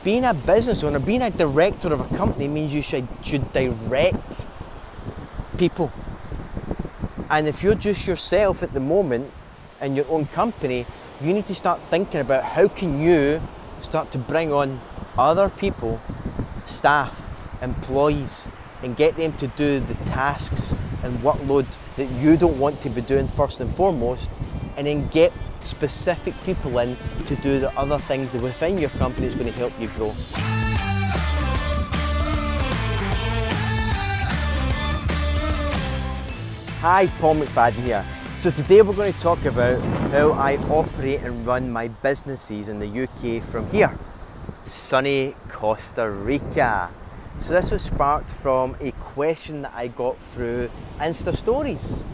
being a business owner, being a director of a company means you should direct people. And if you're just yourself at the moment in your own company, you need to start thinking about how can you start to bring on other people, staff, employees, and get them to do the tasks and workload that you don't want to be doing first and foremost, and then get specific people in to do the other things within your company that's going to help you grow. Hi, Paul McFadden here. So today we're going to talk about how I operate and run my businesses in the UK from here, sunny Costa Rica. So this was sparked from a question that I got through Insta Stories.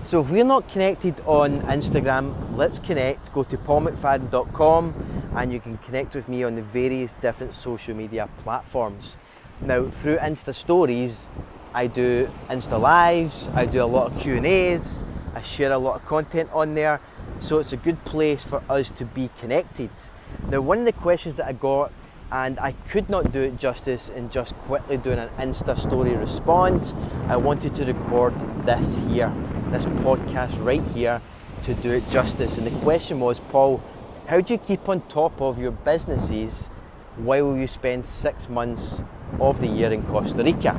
So if we're not connected on Instagram, let's connect. Go to paulmcfadden.com and you can connect with me on the various different social media platforms. Now, through Insta Stories, I do Insta Lives, I do a lot of Q&As, I share a lot of content on there, so it's a good place for us to be connected. Now, one of the questions that I got, and I could not do it justice in just quickly doing an Insta Story response, I wanted to record this podcast right here to do it justice. And the question was, Paul, how do you keep on top of your businesses while you spend 6 months of the year in Costa Rica?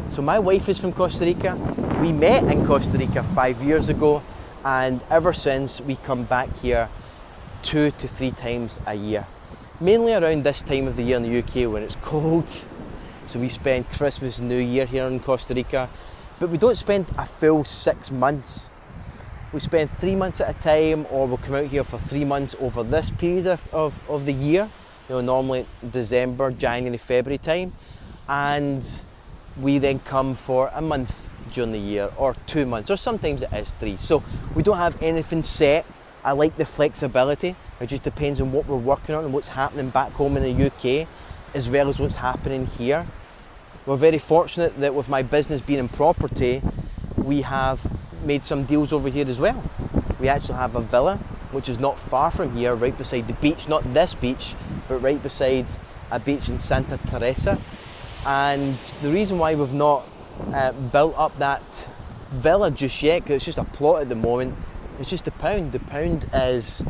So my wife is from Costa Rica. We met in Costa Rica 5 years ago, and ever since we come back here 2 to 3 times a year. Mainly around this time of the year in the UK when it's cold. So we spend Christmas and New Year here in Costa Rica, but we don't spend a full 6 months. We spend 3 months at a time, or we'll come out here for 3 months over this period of the year. You know, normally December, January, February time. And we then come for a month during the year, or 2 months, or sometimes it is 3. So we don't have anything set. I like the flexibility. It just depends on what we're working on and what's happening back home in the UK, as well as what's happening here. We're very fortunate that with my business being in property, we have made some deals over here as well. We actually have a villa, which is not far from here, right beside the beach, not this beach, but right beside a beach in Santa Teresa. And the reason why we've not built up that villa just yet, because it's just a plot at the moment, it's just the pound. The pound is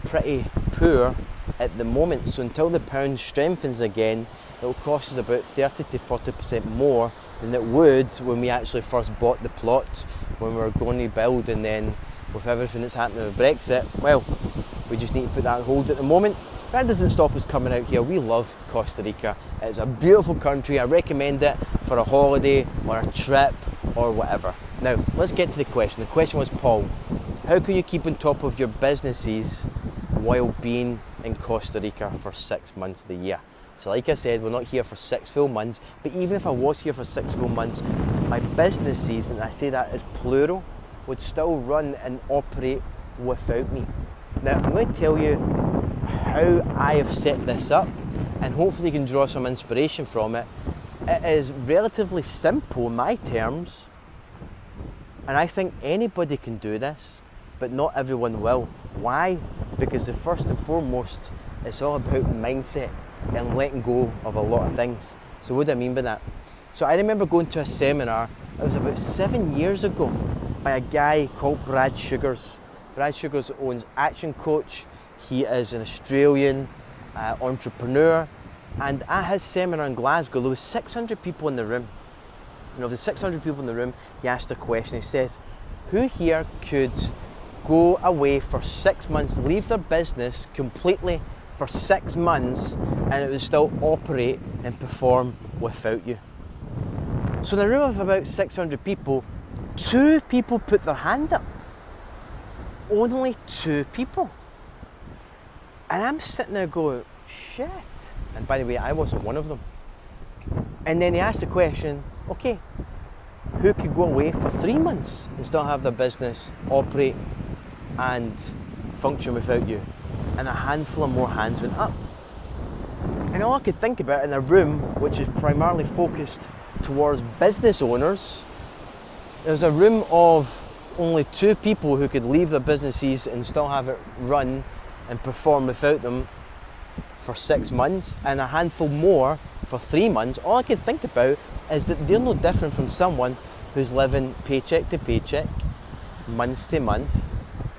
pretty poor at the moment, so until the pound strengthens again, it will cost us about 30 to 40% more than it would when we actually first bought the plot, when we were going to build. And then with everything that's happening with Brexit, well, we just need to put that on hold at the moment. That doesn't stop us coming out here. We love Costa Rica. It's a beautiful country. I recommend it for a holiday or a trip or whatever. Now, let's get to the question. The question was, Paul, how can you keep on top of your businesses while being in Costa Rica for 6 months of the year? So like I said, we're not here for 6 full months, but even if I was here for 6 full months, my businesses, and I say that as plural, would still run and operate without me. Now, I'm going to tell you how I have set this up, and hopefully you can draw some inspiration from it. It is relatively simple in my terms, and I think anybody can do this, but not everyone will. Why? Because the first and foremost, it's all about mindset and letting go of a lot of things. So what do I mean by that? So I remember going to a seminar, it was about 7 years ago, by a guy called Brad Sugars. Brad Sugars owns Action Coach. He is an Australian entrepreneur, and at his seminar in Glasgow, there was 600 people in the room. And of the 600 people in the room, he asked a question. He says, who here could go away for 6 months, leave their business completely for 6 months, and it would still operate and perform without you? So in a room of about 600 people, 2 people put their hand up. Only 2 people. And I'm sitting there going, shit. And by the way, I wasn't one of them. And then he asked the question, okay, who could go away for 3 months and still have their business operate and function without you? And a handful of more hands went up. And all I could think about in a room which is primarily focused towards business owners, there's a room of only 2 people who could leave their businesses and still have it run and perform without them for 6 months and a handful more for 3 months, all I can think about is that they're no different from someone who's living paycheck to paycheck, month to month,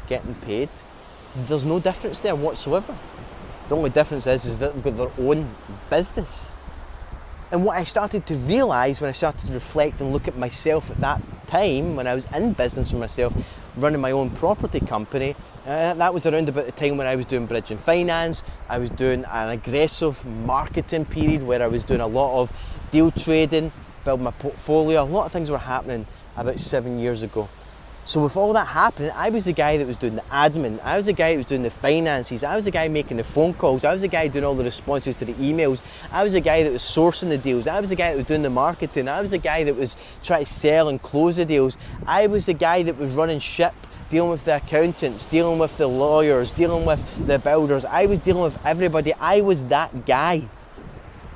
getting paid. There's no difference there whatsoever. The only difference is that they've got their own business. And what I started to realise when I started to reflect and look at myself at that time, when I was in business for myself, running my own property company, that was around about the time when I was doing bridge and finance. I was doing an aggressive marketing period where I was doing a lot of deal trading, building my portfolio. A lot of things were happening about 7 years ago. So with all that happening, I was the guy that was doing the admin. I was the guy that was doing the finances. I was the guy making the phone calls. I was the guy doing all the responses to the emails. I was the guy that was sourcing the deals. I was the guy that was doing the marketing. I was the guy that was trying to sell and close the deals. I was the guy that was running ship, dealing with the accountants, dealing with the lawyers, dealing with the builders. I was dealing with everybody. I was that guy.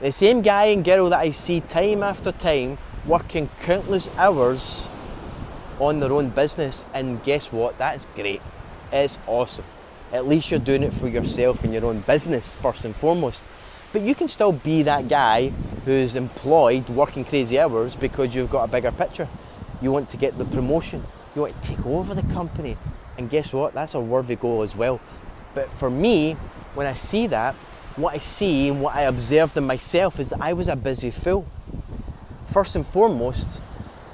The same guy and girl that I see time after time working countless hours on their own business, and guess what? That's great. It's awesome. At least you're doing it for yourself and your own business first and foremost. But you can still be that guy who's employed working crazy hours because you've got a bigger picture. You want to get the promotion. You want to take over the company. And guess what? That's a worthy goal as well. But for me, when I see that, what I see and what I observed in myself is that I was a busy fool. First and foremost,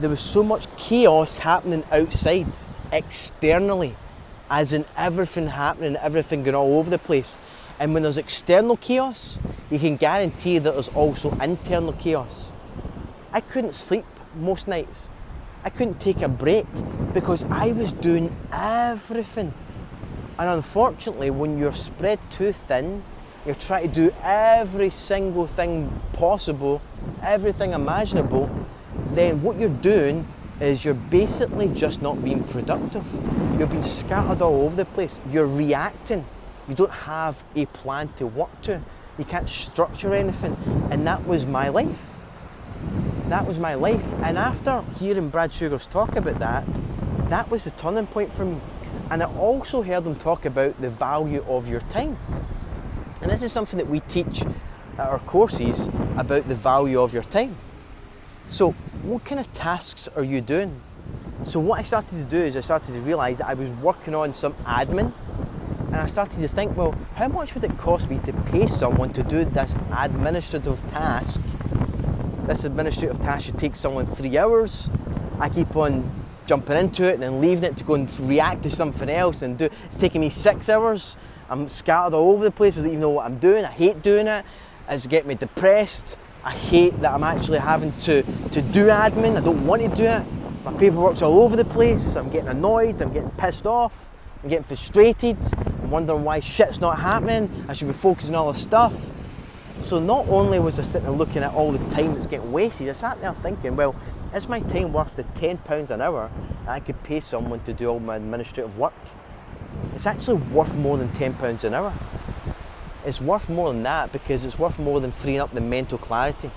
there was so much chaos happening outside, externally, as in everything happening, everything going all over the place. And when there's external chaos, you can guarantee that there's also internal chaos. I couldn't sleep most nights. I couldn't take a break because I was doing everything. And unfortunately, when you're spread too thin, you're trying to do every single thing possible, everything imaginable, then what you're doing is you're basically just not being productive. You're being scattered all over the place. You're reacting. You don't have a plan to work to. You can't structure anything. And that was my life. That was my life. And after hearing Brad Sugar's talk about that, that was the turning point for me. And I also heard him talk about the value of your time. And this is something that we teach at our courses about the value of your time. So what kind of tasks are you doing? So what I started to do is I started to realise that I was working on some admin, and I started to think, well, how much would it cost me to pay someone to do this administrative task? This administrative task should take someone 3 hours. I keep on jumping into it and then leaving it to go and react to something else and do. It's taking me 6 hours. I'm scattered all over the place. I don't even know what I'm doing. I hate doing it. It's getting me depressed. I hate that I'm actually having to do admin. I don't want to do it. My paperwork's all over the place. I'm getting annoyed. I'm getting pissed off. I'm getting frustrated. I'm wondering why shit's not happening. I should be focusing on other stuff. So not only was I sitting there looking at all the time that's getting wasted, I sat there thinking, well, is my time worth the £10 an hour that I could pay someone to do all my administrative work? It's actually worth more than £10 an hour. It's worth more than that because it's worth more than freeing up the mental clarity.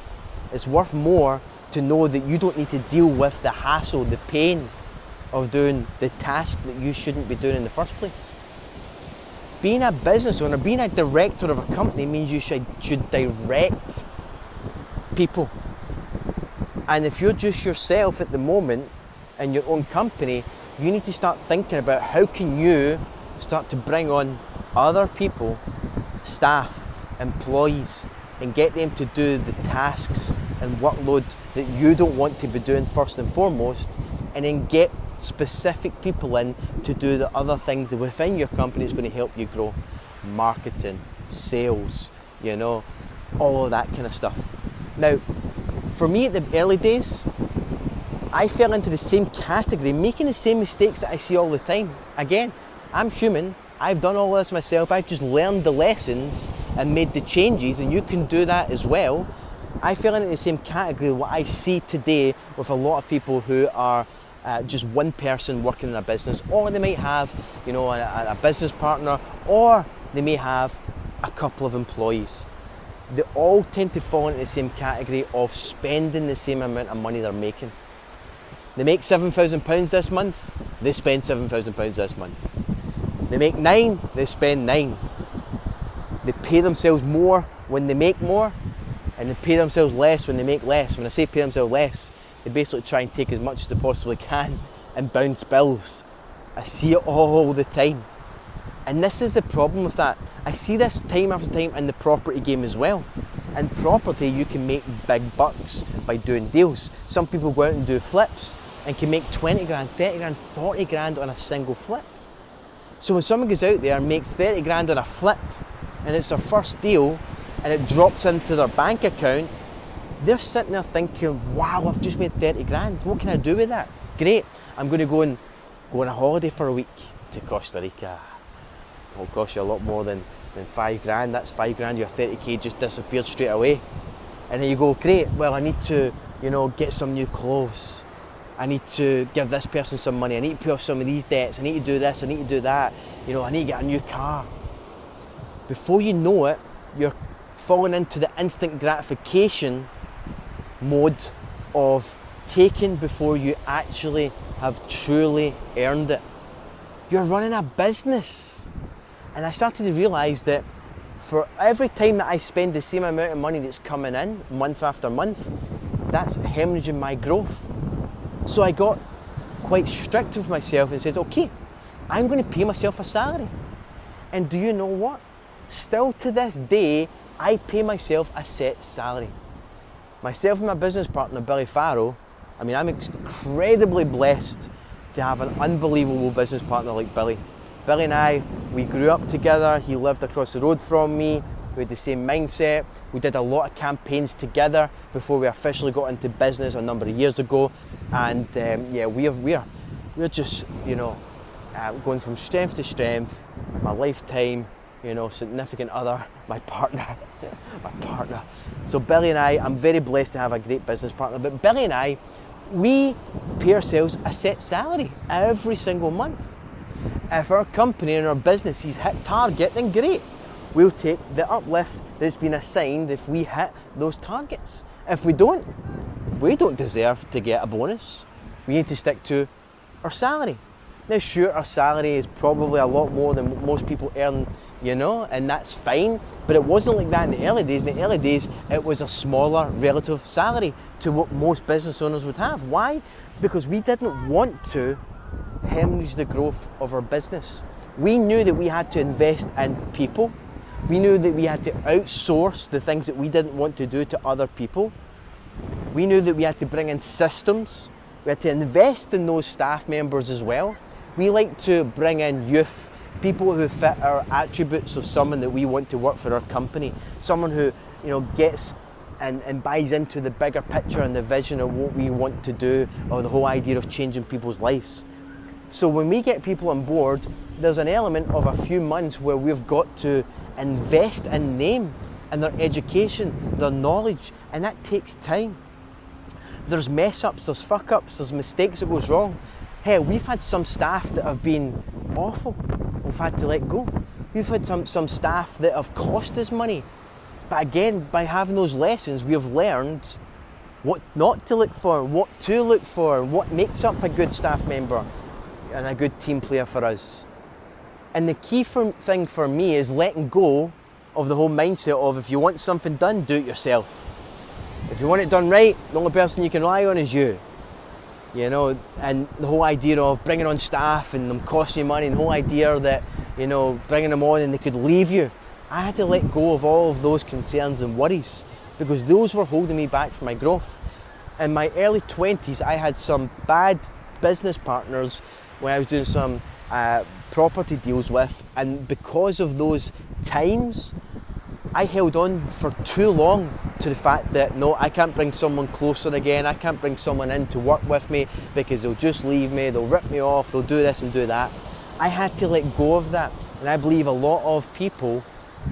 It's worth more to know that you don't need to deal with the hassle, the pain of doing the task that you shouldn't be doing in the first place. Being a business owner, being a director of a company means you should direct people. And if you're just yourself at the moment in your own company, you need to start thinking about how can you start to bring on other people, staff, employees, and get them to do the tasks and workload that you don't want to be doing first and foremost, and then get specific people in to do the other things within your company that's going to help you grow. Marketing, sales, all of that kind of stuff. Now, for me at the early days, I fell into the same category, making the same mistakes that I see all the time. Again, I'm human. I've done all this myself. I've just learned the lessons and made the changes, and you can do that as well. I fell into the same category what I see today with a lot of people who are just one person working in a business, or they might have a business partner, or they may have a couple of employees. They all tend to fall into the same category of spending the same amount of money they're making. They make £7,000 this month, they spend £7,000 this month. They make 9, they spend 9. They pay themselves more when they make more, and they pay themselves less when they make less. When I say pay themselves less, they basically try and take as much as they possibly can and bounce bills. I see it all the time. And this is the problem with that. I see this time after time in the property game as well. In property, you can make big bucks by doing deals. Some people go out and do flips and can make 20 grand, 30 grand, 40 grand on a single flip. So when someone goes out there and makes 30 grand on a flip, and it's their first deal, and it drops into their bank account, they're sitting there thinking, wow, I've just made 30 grand. What can I do with that? Great, I'm going to go on a holiday for a week to Costa Rica. It'll cost you a lot more than 5 grand. That's 5 grand, your 30k just disappeared straight away. And then you go, great, well, I need to, get some new clothes. I need to give this person some money. I need to pay off some of these debts. I need to do this, I need to do that. I need to get a new car. Before you know it, you're falling into the instant gratification mode of taking before you actually have truly earned it. You're running a business. And I started to realise that for every time that I spend the same amount of money that's coming in, month after month, that's hemorrhaging my growth. So I got quite strict with myself and said, okay, I'm going to pay myself a salary. And do you know what? Still to this day, I pay myself a set salary. Myself and my business partner, Billy Farrow, I'm incredibly blessed to have an unbelievable business partner like Billy. Billy and I, we grew up together. He lived across the road from me. We had the same mindset. We did a lot of campaigns together before we officially got into business a number of years ago. And we're just, going from strength to strength. My lifetime, significant other, my partner. So Billy and I, I'm very blessed to have a great business partner. But Billy and I, we pay ourselves a set salary every single month. If our company and our business has hit target, then great. We'll take the uplift that's been assigned if we hit those targets. If we don't deserve to get a bonus. We need to stick to our salary. Now sure, our salary is probably a lot more than most people earn, and that's fine, but it wasn't like that in the early days. In the early days, it was a smaller relative salary to what most business owners would have. Why? Because we didn't want to hemorrhage the growth of our business. We knew that we had to invest in people. We knew that we had to outsource the things that we didn't want to do to other people. We knew that we had to bring in systems. We had to invest in those staff members as well. We like to bring in youth, people who fit our attributes of someone that we want to work for our company, someone who gets and buys into the bigger picture and the vision of what we want to do, or the whole idea of changing people's lives. So when we get people on board, there's an element of a few months where we've got to invest in them and their education, their knowledge, and that takes time. There's mess ups, there's fuck ups, there's mistakes that goes wrong. Hey, we've had some staff that have been awful. We've had to let go. We've had some staff that have cost us money. But again, by having those lessons, we have learned what not to look for, and what to look for, and what makes up a good staff member and a good team player for us. And the key thing for me is letting go of the whole mindset of, if you want something done, do it yourself. If you want it done right, the only person you can rely on is you. And the whole idea of bringing on staff and them costing you money, and the whole idea that, bringing them on and they could leave you. I had to let go of all of those concerns and worries, because those were holding me back from my growth. In my early 20s, I had some bad business partners when I was doing some property deals with, and because of those times, I held on for too long to the fact that no, I can't bring someone closer again, I can't bring someone in to work with me because they'll just leave me, they'll rip me off, they'll do this and do that. I had to let go of that, and I believe a lot of people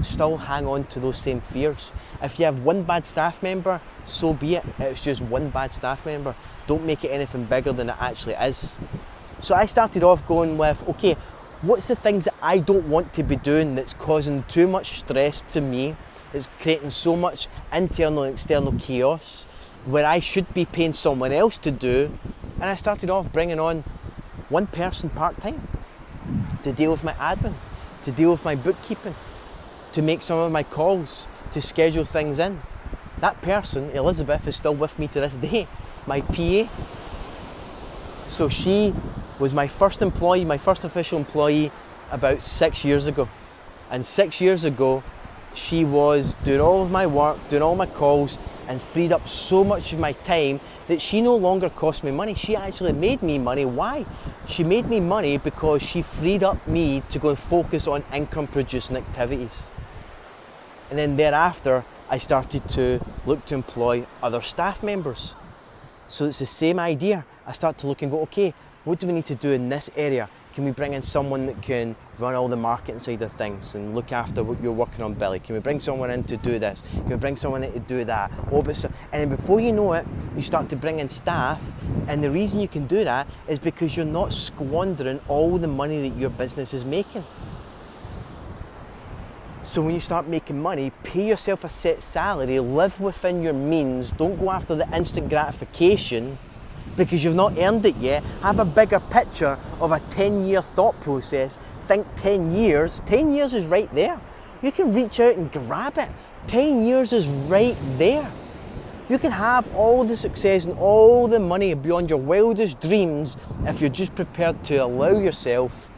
still hang on to those same fears. If you have one bad staff member, so be it, it's just one bad staff member. Don't make it anything bigger than it actually is. So I started off going with, okay, what's the things that I don't want to be doing that's causing too much stress to me, it's creating so much internal and external chaos, where I should be paying someone else to do. And I started off bringing on one person part-time to deal with my admin, to deal with my bookkeeping. to make some of my calls, to schedule things in. That person, Elizabeth, is still with me to this day, my PA. So she was my first employee, my first official employee about 6 years ago. And 6 years ago, she was doing all of my work, doing all my calls, and freed up so much of my time that she no longer cost me money. She actually made me money. Why? She made me money because she freed up me to go and focus on income producing activities. And then thereafter, I started to look to employ other staff members. So it's the same idea. I start to look and go, okay, what do we need to do in this area? Can we bring in someone that can run all the marketing side of things and look after what you're working on, Billy? Can we bring someone in to do this? Can we bring someone in to do that? And then before you know it, you start to bring in staff, and the reason you can do that is because you're not squandering all the money that your business is making. So when you start making money, pay yourself a set salary, live within your means, don't go after the instant gratification because you've not earned it yet. Have a bigger picture of a 10-year thought process. Think 10 years. 10 years is right there. You can reach out and grab it. 10 years is right there. You can have all the success and all the money beyond your wildest dreams if you're just prepared to allow yourself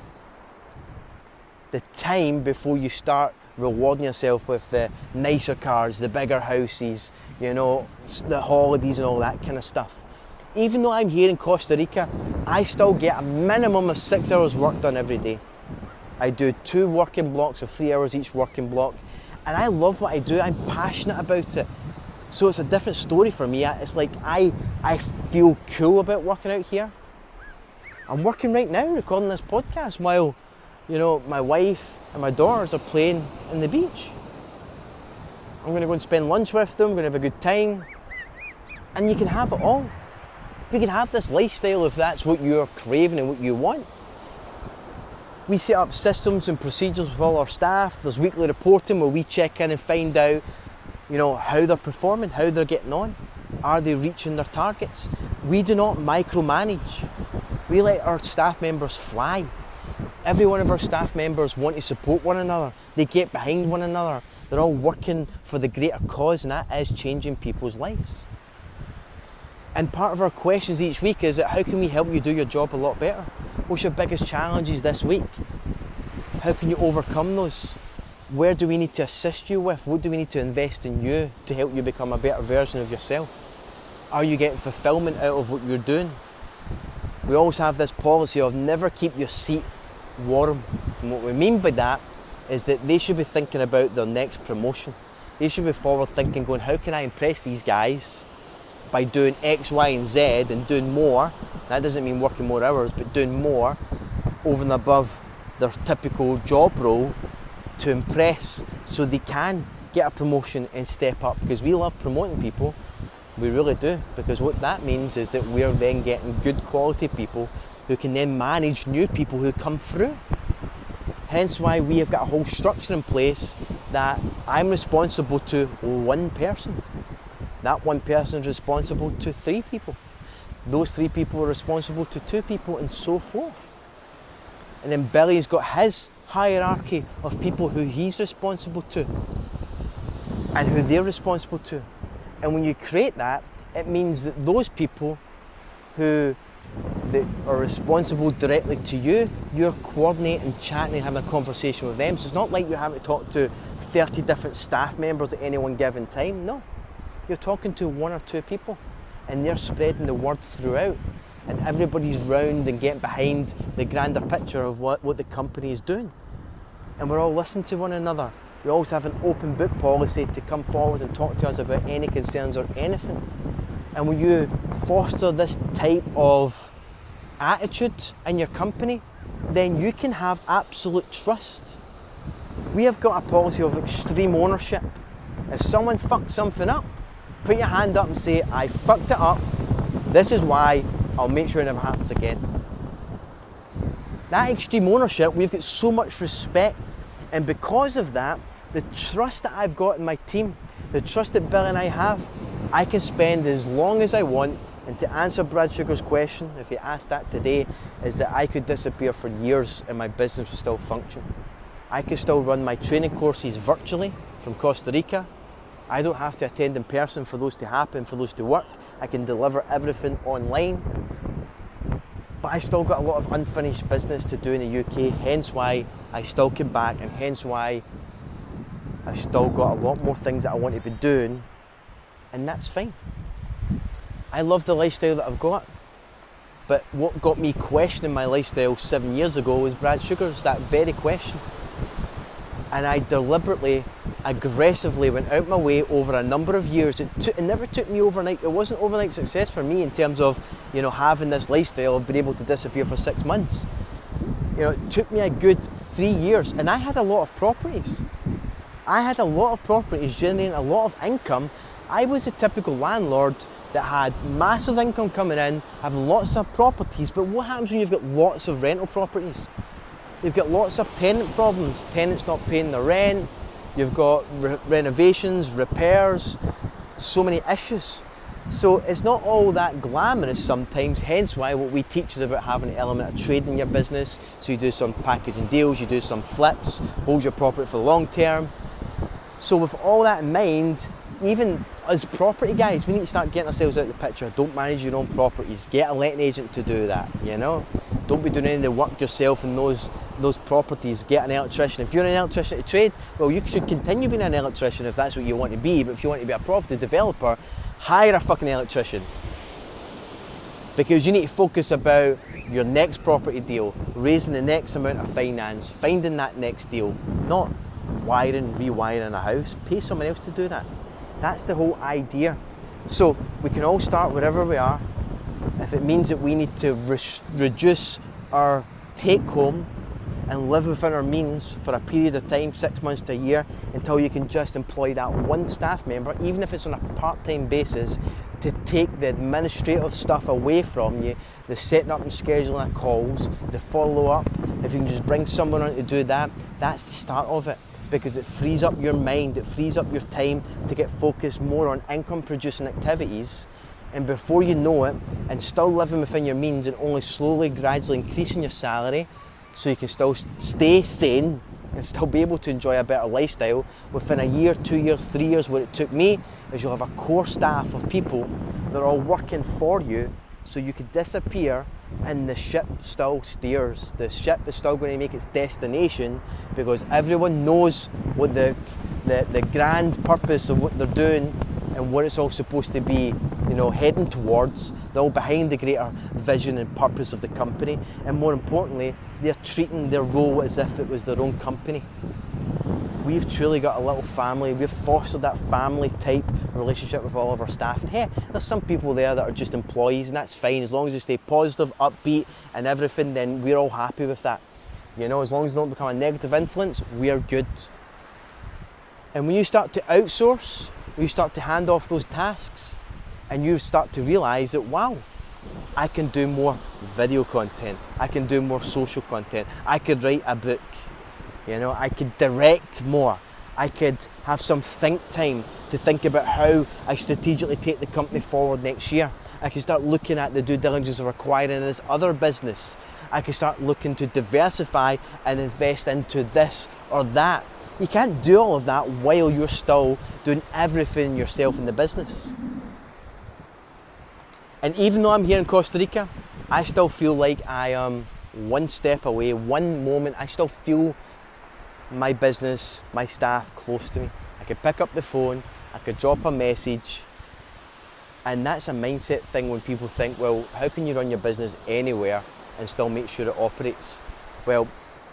the time before you start rewarding yourself with the nicer cars, the bigger houses, you know, the holidays and all that kind of stuff. Even though I'm here in Costa Rica, I still get a minimum of 6 hours work done every day. I do 2 working blocks of 3 hours each working block, and I love what I do. I'm passionate about it. So it's a different story for me. It's like I feel cool about working out here. I'm working right now, recording this podcast while, you know, my wife and my daughters are playing in the beach. I'm going to go and spend lunch with them, I'm going to have a good time, and you can have it all. You can have this lifestyle if that's what you're craving and what you want. We set up systems and procedures with all our staff. There's weekly reporting where we check in and find out, you know, how they're performing, how they're getting on. Are they reaching their targets? We do not micromanage. We let our staff members fly. Every one of our staff members want to support one another. They get behind one another. They're all working for the greater cause, and that is changing people's lives. And part of our questions each week is that how can we help you do your job a lot better? What's your biggest challenges this week? How can you overcome those? Where do we need to assist you with? What do we need to invest in you to help you become a better version of yourself? Are you getting fulfillment out of what you're doing? We always have this policy of never keep your seat warm. And what we mean by that is that they should be thinking about their next promotion. They should be forward thinking, going, how can I impress these guys by doing X, Y, and Z and doing more? That doesn't mean working more hours, but doing more over and above their typical job role to impress, so they can get a promotion and step up. Because we love promoting people, we really do, because what that means is that we're then getting good quality people who can then manage new people who come through. Hence why we have got a whole structure in place that I'm responsible to one person. That one person is responsible to 3 people. Those 3 people are responsible to 2 people, and so forth. And then Billy's got his hierarchy of people who he's responsible to and who they're responsible to. And when you create that, it means that those people who that are responsible directly to you, you're coordinating, chatting and having a conversation with them. So it's not like you're having to talk to 30 different staff members at any one given time. No, you're talking to 1 or 2 people, and they're spreading the word throughout, and everybody's round and getting behind the grander picture of what the company is doing. And we're all listening to one another. We always have an open book policy to come forward and talk to us about any concerns or anything. And when you foster this type of attitude in your company, then you can have absolute trust. We have got a policy of extreme ownership. If someone fucked something up, put your hand up and say, I fucked it up, this is why, I'll make sure it never happens again. That extreme ownership, we've got so much respect, and because of that, the trust that I've got in my team, the trust that Bill and I have, I can spend as long as I want. And to answer Brad Sugar's question, if he asked that today, is that I could disappear for years and my business would still function. I can still run my training courses virtually from Costa Rica. I don't have to attend in person for those to happen, for those to work. I can deliver everything online. But I still got a lot of unfinished business to do in the UK, hence why I still came back, and hence why I've still got a lot more things that I want to be doing, and that's fine. I love the lifestyle that I've got, but what got me questioning my lifestyle 7 years ago was Brad Sugar's, that very question. And I deliberately, aggressively went out my way over a number of years. It never took me overnight. It wasn't overnight success for me in terms of, having this lifestyle of being able to disappear for 6 months. It took me a good 3 years, and I had a lot of properties. I had a lot of properties generating a lot of income. I was a typical landlord that had massive income coming in, have lots of properties, but what happens when you've got lots of rental properties? You've got lots of tenant problems, tenants not paying the rent, you've got renovations, repairs, so many issues. So it's not all that glamorous sometimes, hence why what we teach is about having an element of trade in your business. So you do some packaging deals, you do some flips, hold your property for the long term. So with all that in mind, even as property guys, we need to start getting ourselves out of the picture. Don't manage your own properties. Get a letting agent to do that, Don't be doing any of the work yourself in those properties. Get an electrician. If you're an electrician to trade, well, you should continue being an electrician if that's what you want to be. But if you want to be a property developer, hire a fucking electrician. Because you need to focus about your next property deal, raising the next amount of finance, finding that next deal, not wiring, rewiring a house. Pay someone else to do that. That's the whole idea. So we can all start wherever we are. If it means that we need to reduce our take home and live within our means for a period of time, 6 months to a year, until you can just employ that one staff member, even if it's on a part-time basis, to take the administrative stuff away from you, the setting up and scheduling of calls, the follow-up. If you can just bring someone on to do that, that's the start of it. Because it frees up your mind, it frees up your time to get focused more on income producing activities, and before you know it, and still living within your means and only slowly, gradually increasing your salary so you can still stay sane and still be able to enjoy a better lifestyle, within a year, 2 years, 3 years, what it took me is you'll have a core staff of people that are all working for you, so you could disappear and the ship still steers. The ship is still going to make its destination, because everyone knows what the grand purpose of what they're doing and what it's all supposed to be, heading towards. They're all behind the greater vision and purpose of the company, and more importantly, they're treating their role as if it was their own company. We've truly got a little family. We've fostered that family type relationship with all of our staff. And hey, there's some people there that are just employees, and that's fine. As long as they stay positive, upbeat and everything, then we're all happy with that. As long as they don't become a negative influence, we're good. And when you start to outsource, when you start to hand off those tasks, and you start to realise that, wow, I can do more video content, I can do more social content, I could write a book, I could direct more, I could have some think time to think about how I strategically take the company forward next year. I can start looking at the due diligence of acquiring this other business. I can start looking to diversify and invest into this or that. You can't do all of that while you're still doing everything yourself in the business. And even though I'm here in Costa Rica, I still feel like I am one step away, one moment. I still feel my business, my staff close to me. I could pick up the phone, I could drop a message, and that's a mindset thing when people think, well, how can you run your business anywhere and still make sure it operates? Well,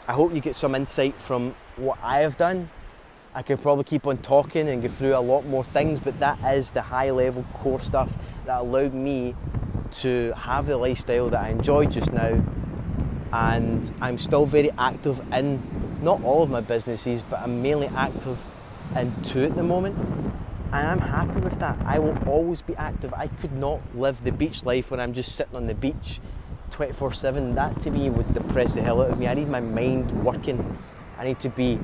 I hope you get some insight from what I have done. I could probably keep on talking and go through a lot more things, but that is the high level core stuff that allowed me to have the lifestyle that I enjoy just now. And I'm still very active in not all of my businesses, but I'm mainly active in two at the moment. And I'm happy with that. I will always be active. I could not live the beach life where I'm just sitting on the beach 24/7. That to me would depress the hell out of me. I need my mind working. I need to be,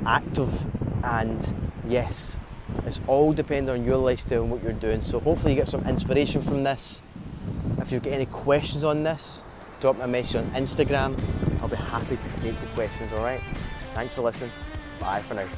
active. And yes, it's all dependent on your lifestyle and what you're doing. So hopefully you get some inspiration from this. If you've got any questions on this, drop me a message on Instagram. I'll be happy to take the questions, all right? Thanks for listening. Bye for now.